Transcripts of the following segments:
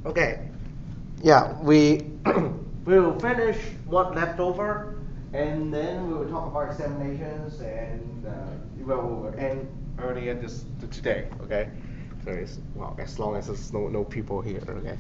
Okay. Yeah, we we will finish what left over, and then we will talk about examinations, and well, we will end earlier this today. Okay. So it's well, as long as there's no people here. Okay.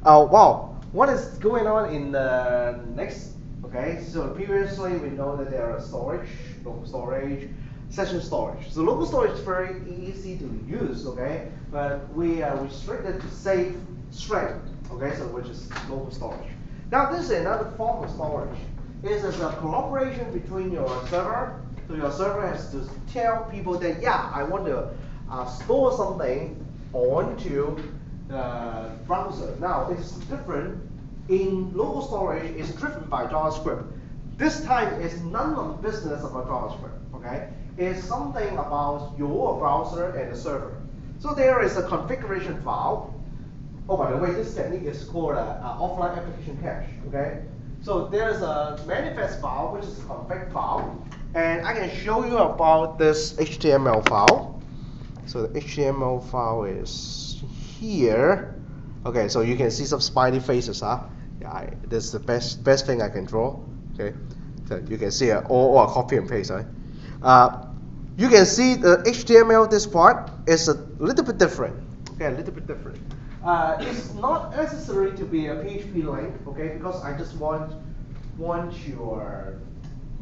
Wow. What is going on in the next? Okay. So previously we know that there are storage, local storage, session storage. So local storage is very easy to use. Okay. But we are restricted to safe string, okay, so which is local storage. Now this is another form of storage. It is a cooperation between your server. So your server has to tell people that yeah, I want to store something onto the browser. Now it's different. In local storage, it's driven by JavaScript. This time is none of the business about JavaScript. Okay, it's something about your browser and the server. So there is a configuration file. Oh, by the way, this technique is called offline application cache. Okay, so there's a manifest file, which is a config file, and I can show you about this HTML file. So the HTML file is here. Okay, so you can see some smiley faces, huh? Yeah, this is the best thing I can draw. Okay, so you can see or copy and paste, right? You can see the HTML. This part is a little bit different. Okay, a little bit different. It's not necessary to be a PHP link, okay, because I just want to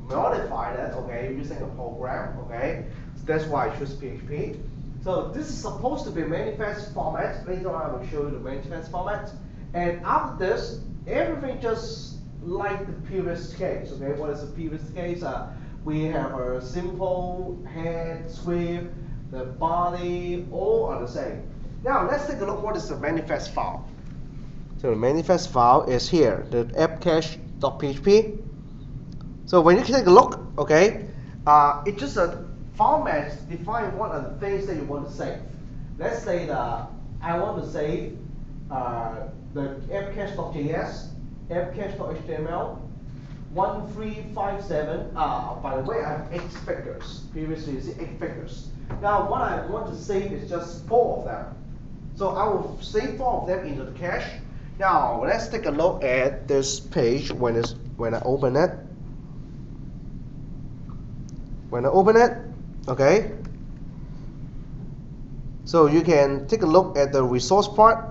modify that, okay, using a program, okay. So that's why I choose PHP. So this is supposed to be manifest format. Later on I will show you the manifest format. And after this, everything just like the previous case, okay. What is the previous case? We have a simple head, swift, the body, all are the same. Now let's take a look what is the manifest file. So the manifest file is here, the appcache.php. So when you take a look, okay, it's just a format define what are the things that you want to save. Let's say that I want to save the appcache.js, appcache.html, 1357. By the way, I have 8 figures. Previously, you see 8 figures. Now, what I want to save is just 4 of them. So I will save 4 of them into the cache. Now, let's take a look at this page when I open it. When I open it, okay. So you can take a look at the resource part.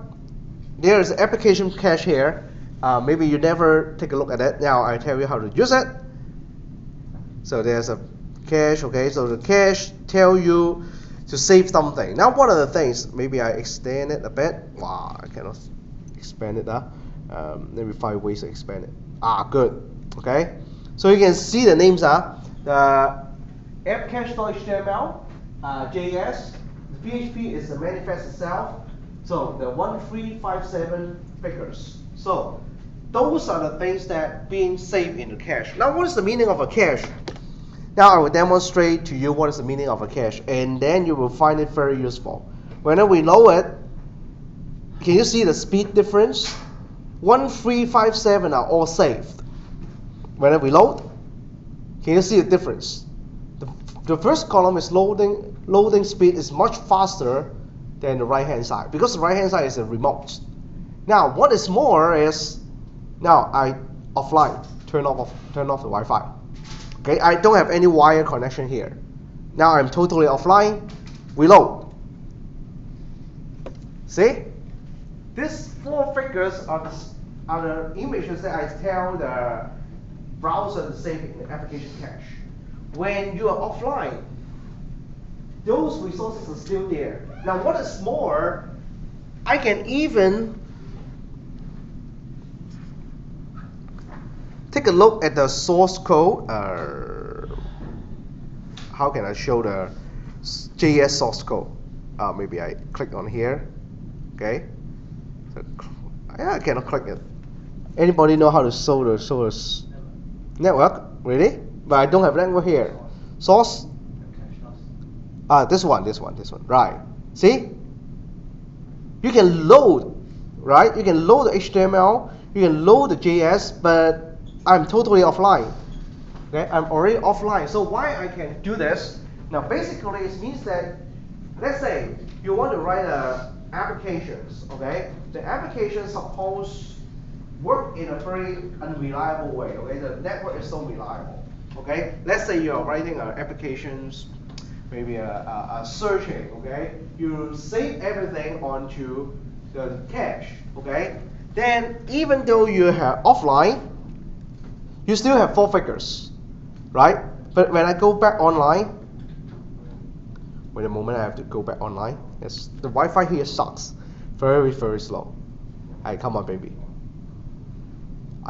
There is an application cache here. Maybe you never take a look at it. Now I tell you how to use it. So there's a cache, okay. So the cache tell you to save something. Now what are the things? Maybe I extend it a bit. Wow, I cannot expand it now. Let me find ways to expand it. Good. Okay. So you can see the names are the appcache.html, JS. The PHP is the manifest itself. So the 1357 figures. So those are the things that being saved in the cache. Now what is the meaning of a cache? Now I will demonstrate to you what is the meaning of a cache, and then you will find it very useful. Whenever we load it, can you see the speed difference? 1357 are all saved. Whenever we load, can you see the difference? The first column is loading speed is much faster than the right hand side, because the right hand side is a remote. Now what is more is, now I offline, turn off the Wi-Fi. Okay, I don't have any wire connection here. Now I'm totally offline. Reload. See? These 4 figures are the images that I tell the browser to save in the application cache. When you are offline, those resources are still there. Now what is more, I can even take a look at the source code. How can I show the JS source code? Maybe I click on here. Okay. So, yeah, I cannot click it. Anybody know how to show the network? Really? But I don't have network here. Source. This one. Right. See? You can load, right? You can load the HTML. You can load the JS, but I'm totally offline. Okay, I'm already offline. So why I can do this? Now basically it means that, let's say you want to write an applications, okay? The applications suppose work in a very unreliable way, okay? The network is so reliable, okay? Let's say you're writing applications, maybe a searching, okay? You save everything onto the cache, okay? Then even though you have offline, you still have 4 figures, right? But when I go back online, wait a moment, I have to go back online. Yes, the Wi-Fi here sucks, very, very slow. Hey, come on, baby.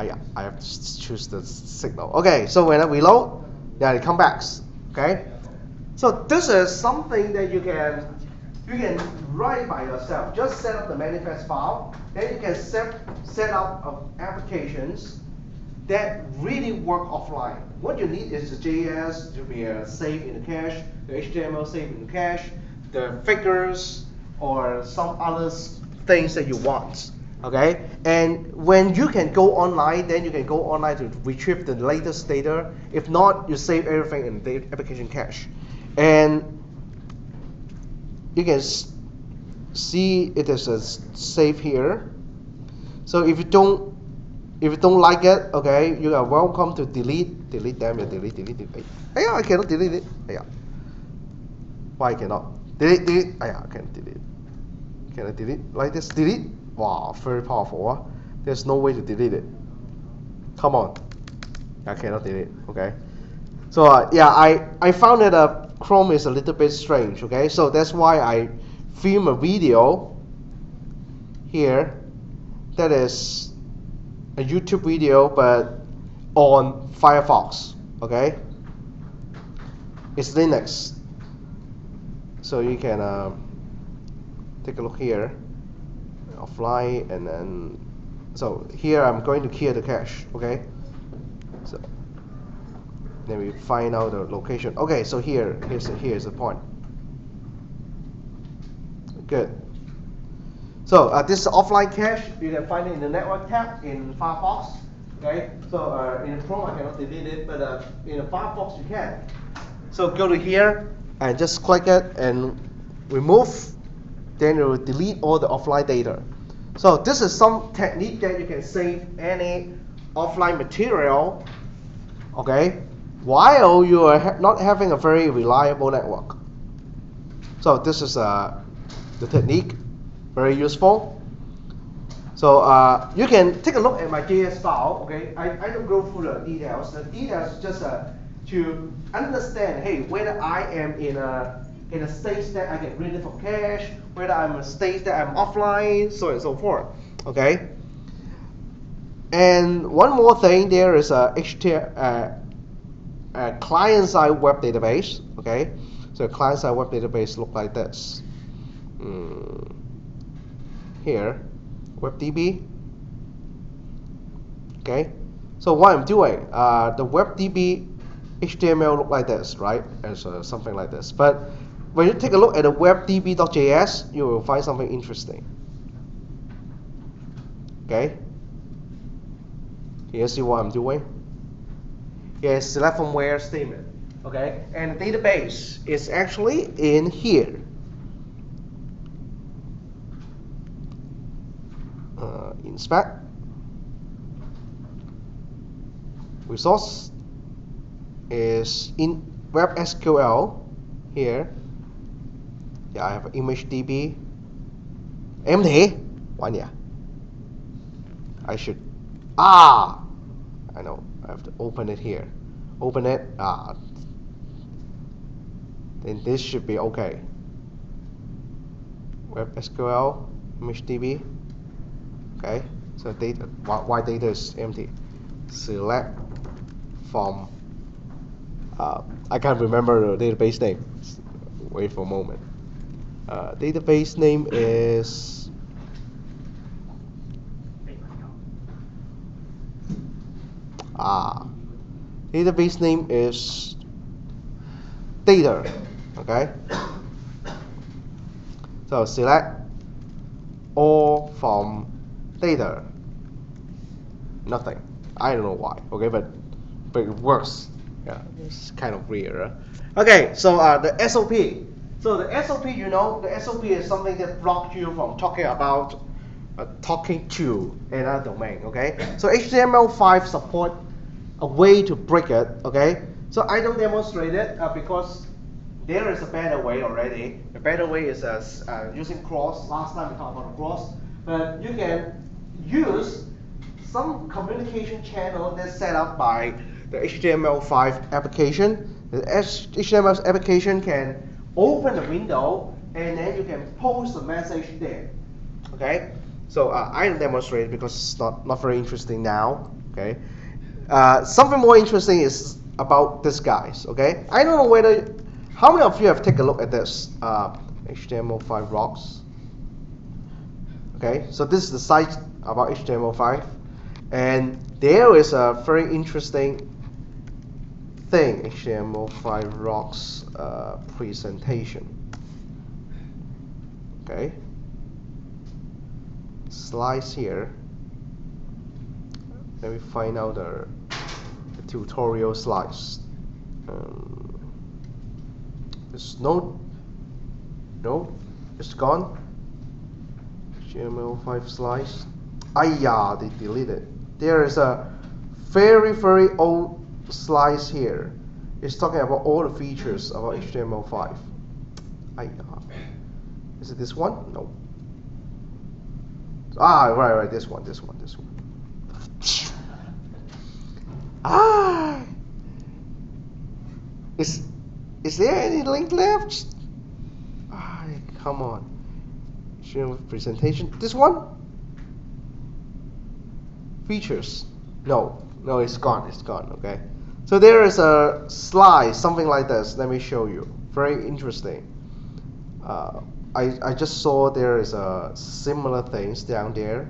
Yeah, I have to choose the signal. Okay, so when I reload, yeah, it comes back. Okay, so this is something that you can write by yourself. Just set up the manifest file, then you can set up applications that really work offline. What you need is the JS to be saved in the cache, the HTML saved in the cache, the figures, or some other things that you want. Okay, and when you can go online, then you can go online to retrieve the latest data. If not, you save everything in the application cache, and you can see it is a save here. So if you don't like it, okay, you are welcome to delete them. Delete. Yeah, I cannot delete it. Yeah, why I cannot delete? Yeah, I can delete. Can I delete like this? Delete. Wow, very powerful. Huh? There's no way to delete it. Come on. I cannot delete. Okay. So yeah, I found that Chrome is a little bit strange. Okay, so that's why I film a video here. That is a YouTube video, but on Firefox. Okay. It's Linux. So you can take a look here. Offline, and then so here I'm going to clear the cache. Okay, so then we find out the location. Okay, so here's the point. Good. So this is offline cache. You can find it in the network tab in Firefox. Okay, so in Chrome I cannot delete it, but in Firefox you can. So go to here and just click it and remove. Then it will delete all the offline data. So this is some technique that you can save any offline material, okay, while you are not having a very reliable network. So this is the technique, very useful. So you can take a look at my JS file, okay. I don't go through the details. The details just to understand, hey, whether I am in a state that I get rid from cache, whether I'm in a state that I'm offline, so on and so forth. Okay. And one more thing, there is a client-side web database. Okay. So a client-side web database look like this. Here, WebDB. Okay. So what I'm doing, the WebDB HTML look like this, right? As something like this, but when you take a look at the webdb.js, you will find something interesting. Okay? Can you see what I'm doing? Yes, select from where statement. Okay? And the database is actually in here. Inspect. Resource is in WebSQL here. Yeah, I have ImageDB. Empty. One, yeah. I should. I know. I have to open it here. Open it. Then this should be okay. WebSQL, ImageDB. Okay. So data. Why data is empty? Select from. I can't remember the database name. Wait for a moment. Database name is database name is data. Okay. So select all from data. Nothing. I don't know why. Okay, but it works. Yeah, it's kind of weird. Okay, so the SOP. So the SOP, you know, the SOP is something that blocks you from talking about talking to another domain. Okay. So HTML5 support a way to break it. Okay. So I don't demonstrate it because there is a better way already. The better way is using cross. Last time we talked about cross, but you can use some communication channel that's set up by the HTML5 application. The HTML application can open the window and then you can post a message there. Okay, so I don't demonstrate it because it's not very interesting now. Okay, something more interesting is about this guys. Okay, I don't know whether how many of you have taken a look at this HTML5 rocks. Okay, so this is the site about HTML5, and there is a very interesting thing, HTML5 rocks presentation. Okay, slides here. Let me find out the tutorial slides. There's no, it's gone. HTML5 slides. They deleted. There is a very old slides here. It's talking about all the features about HTML5. Is it this one? No. Right, this one. Is there any link left? Come on. Share presentation. This one? Features. No, it's gone. Okay. So there is a slide, something like this. Let me show you. Very interesting. I just saw there is a similar things down there.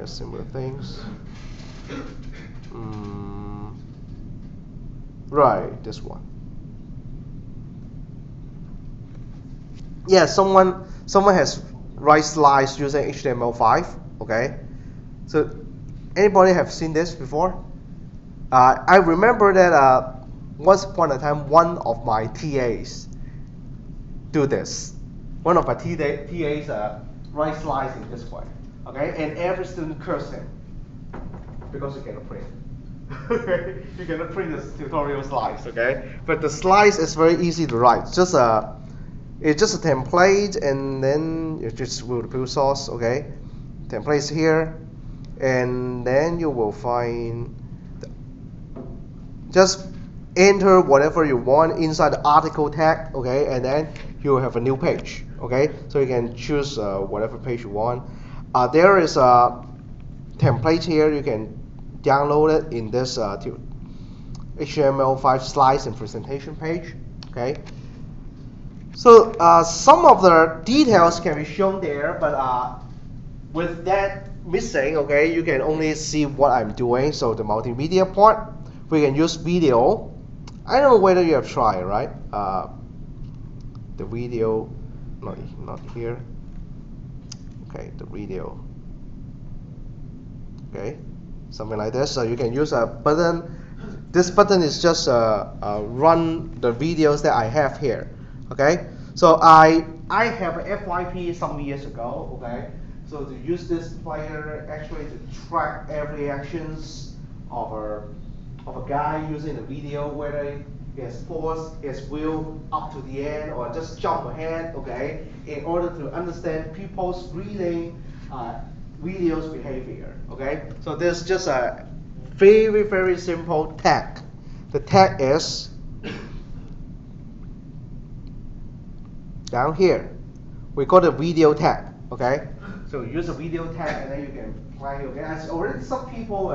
Similar things. Right, this one. Yeah, someone has write slides using HTML5. Okay, so anybody have seen this before? I remember that once upon a time, one of my TAs do this. One of my TAs write slides in this way. Okay, and every student curse him because you cannot print. Okay, you cannot print the tutorial slides. Okay, but the slides is very easy to write. It's just a template, and then you just will build source. Okay, templates here, and then you will find just enter whatever you want inside the article tag. Okay, and then you will have a new page. Okay, so you can choose whatever page you want. There is a template here. You can download it in this HTML5 slides and presentation page. Okay. So some of the details can be shown there, but with that missing, okay, you can only see what I'm doing. So the multimedia part, we can use video. I don't know whether you have tried, right? The video, not here. Okay, the video. Okay, something like this. So you can use a button. This button is just run the videos that I have here. Okay, so I have an FYP some years ago. Okay, so to use this player actually to track every actions of a guy using the video, whether he has paused his wheel up to the end or just jump ahead. Okay, in order to understand people's reading videos behavior. Okay, so there's just a very simple tag. The tag is down here. We call the video tag. Okay, so use a video tag and then you can play. Okay, as already some people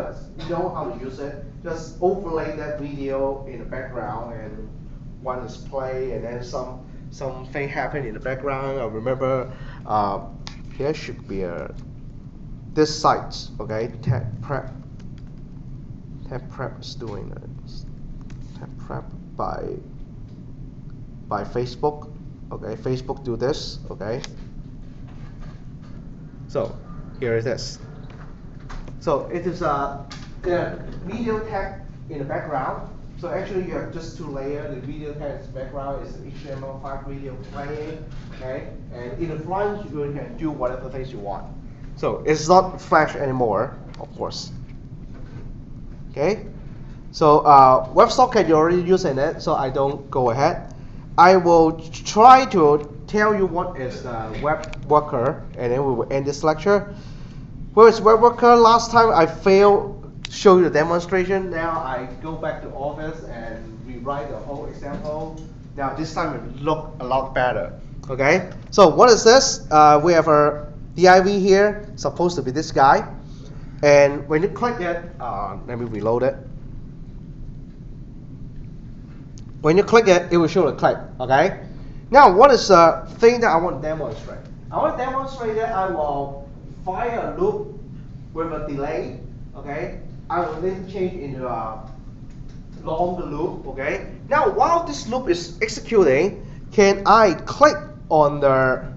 know how to use it. Just overlay that video in the background, and one is play, and then something happen in the background. I remember there should be this site. Okay, tab prep is doing it. Tab prep by Facebook. Okay, Facebook do this. Okay, so here it is. So it is the video tag in the background. So actually you have just two layers. The video has background is HTML5 video playing, okay? And in the front you can do whatever things you want. So it's not Flash anymore, of course. Okay? So WebSocket you're already using it, so I don't go ahead. I will try to tell you what is the web worker, and then we will end this lecture. Where is web worker? Last time I failed show you the demonstration. Now I go back to Office and rewrite the whole example. Now this time it look a lot better. Okay. So what is this? We have a div here, supposed to be this guy, and when you click it, let me reload it. When you click it, it will show the click. Okay. Now what is the thing that I want to demonstrate? I want to demonstrate that I will fire a loop with a delay. Okay. I will then change into a longer loop. Okay. Now while this loop is executing, can I click on the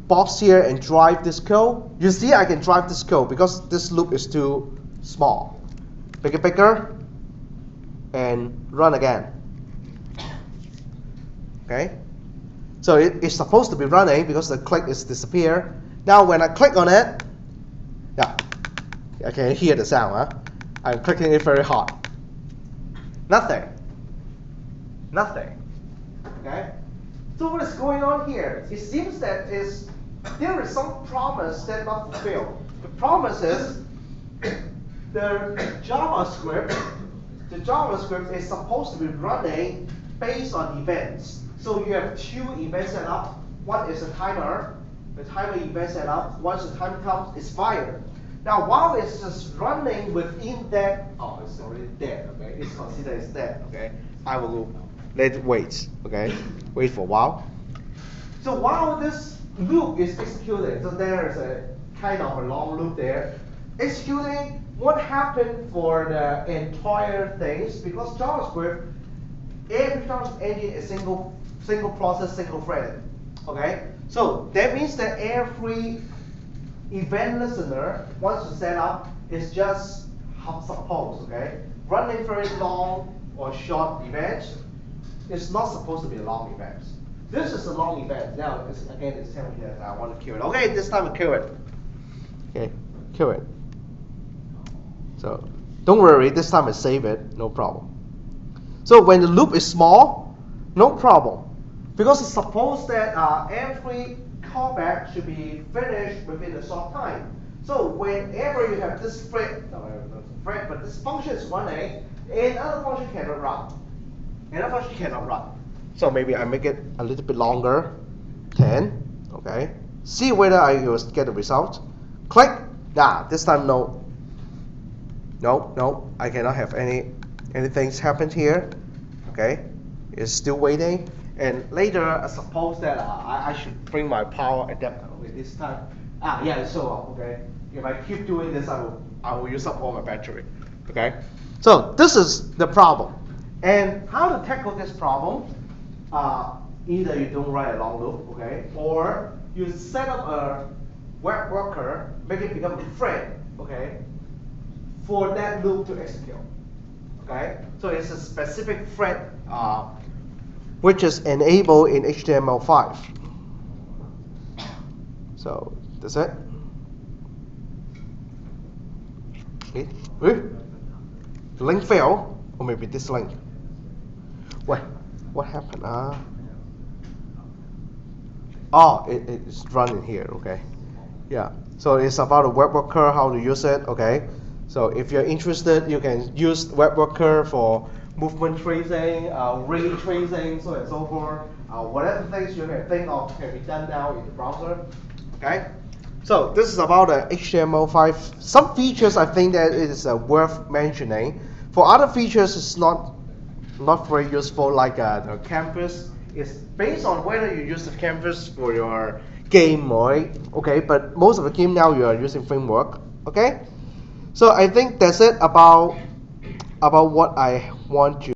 box here and drive this code? You see, I can drive this code because this loop is too small. Make it bigger and run again. Okay. So it's supposed to be running because the click is disappear. Now when I click on it, yeah, I can hear the sound. Huh? I'm clicking it very hard. Nothing. Nothing. Okay. So what is going on here? It seems that there is some promise that not fulfilled. The promise is the JavaScript is supposed to be running based on events. So you have two events set up. One is a timer. The timer event set up. Once the time comes, it's fired. Now while it's just running within that, oh, it's already dead. Okay, it's considered as dead. Okay, I will let it wait. Okay, wait for a while. So while this loop is executing, so there is a kind of a long loop there, executing. What happened for the entire things? Because JavaScript, every JavaScript engine is single process, single threaded. Okay, so that means that every event listener, once you set up, is just suppose. Okay, running very long or short events. It's not supposed to be a long event. This is a long event. Now, again, it's telling me that I want to kill it. Okay, this time I kill it. Okay, kill it. So don't worry, this time I save it, no problem. So when the loop is small, no problem. Because it's supposed that every callback should be finished within a short time. So whenever you have this thread, but this function is running, another function cannot run. Another function cannot run. So maybe I make it a little bit longer, 10, okay. See whether I will get the result. Click, this time no. No, I cannot have anything happened here, okay. It's still waiting. And later, I suppose that I should bring my power adapter. Okay, this time, yeah, it's so up. Okay, if I keep doing this, I will use up all my battery. Okay, so this is the problem. And how to tackle this problem? Either you don't write a long loop, okay, or you set up a web worker, make it become a thread, okay, for that loop to execute. Okay, so it's a specific thread. Which is enabled in HTML5. So that's it. Okay. The link failed, or maybe this link. Wait, what happened? Oh, it's running here. Okay. Yeah. So it's about a web worker, how to use it. Okay. So if you're interested, you can use web worker for movement tracing, ray tracing, so and so forth. Whatever things you can think of can be done now in the browser. Okay. So this is about HTML5. Some features I think that it is worth mentioning. For other features, it's not very useful. Like the canvas is based on whether you use the canvas for your game, right? Okay. But most of the game now you are using framework. Okay. So I think that's it about what I want to